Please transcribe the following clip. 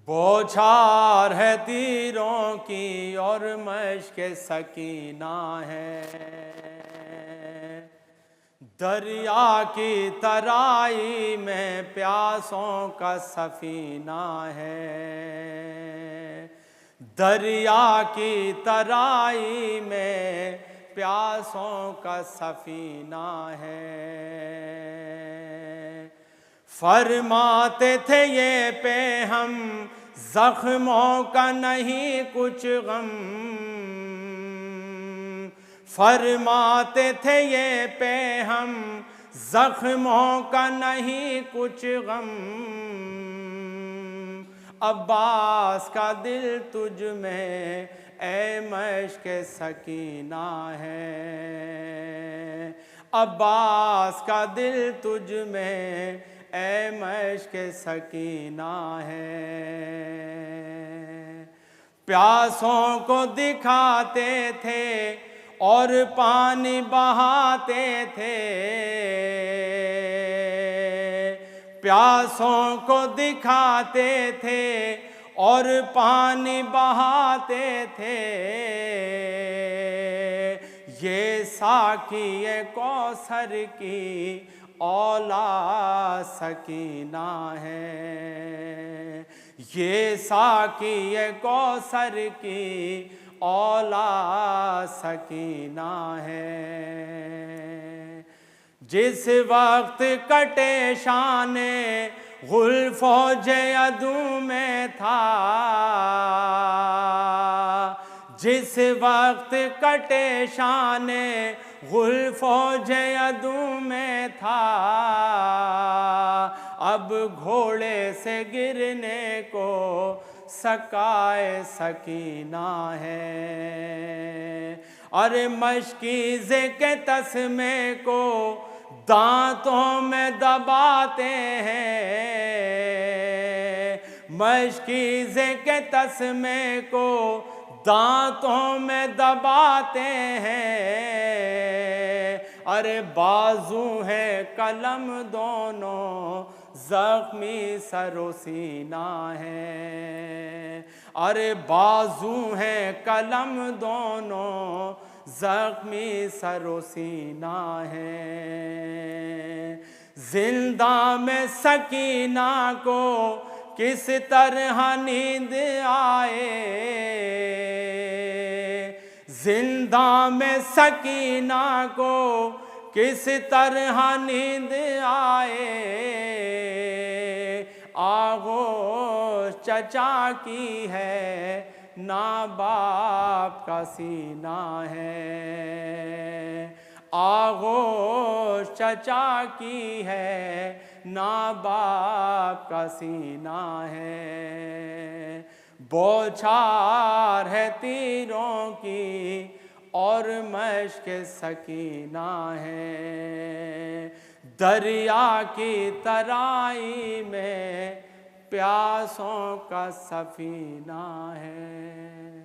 बौछार है तीरों की और मश्क सकीना है। दरिया की तराई में प्यासों का सफीना है। दरिया की तराई में प्यासों का सफीना है। फरमाते थे ये पे हम जख्मों का नहीं कुछ गम। फरमाते थे ये पे हम जख्मों का नहीं कुछ गम। अब्बास का दिल तुझ में ए मश्क सकीना है। अब्बास का दिल तुझ में ए मश्क सकीना है। प्यासों को दिखाते थे और पानी बहाते थे। प्यासों को दिखाते थे और पानी बहाते थे। ये साकी ये कौसर की औला सकीना है। ये साकी ये कौसर की औला सकीना है। जिस वक्त कटे शाने गुल फौज अदू में था। जिस वक्त कटे शाने गुल फौज अदू में था। अब घोड़े से गिरने को सकाए सकीना है। अरे मशकीज़े के तस्मे को दांतों में दबाते हैं। मशकीज़े के तस्मे को दांतों में दबाते हैं। अरे बाजू है कलम दोनों जख्मी सरो सीना है। अरे बाजू है कलम दोनों जख्मी सरो सीना है। जिंदा में सकीना को किस तरह नींद आए। जिंदा में सकीना को किस तरह नींद आए। आगोश चचा की है ना बाप का सीना है। आगोश चचा की है ना बाप का सीना है। बौछार है तीरों की और मश्क सकीना है। दरिया की तराई में प्यासों का सफीना है।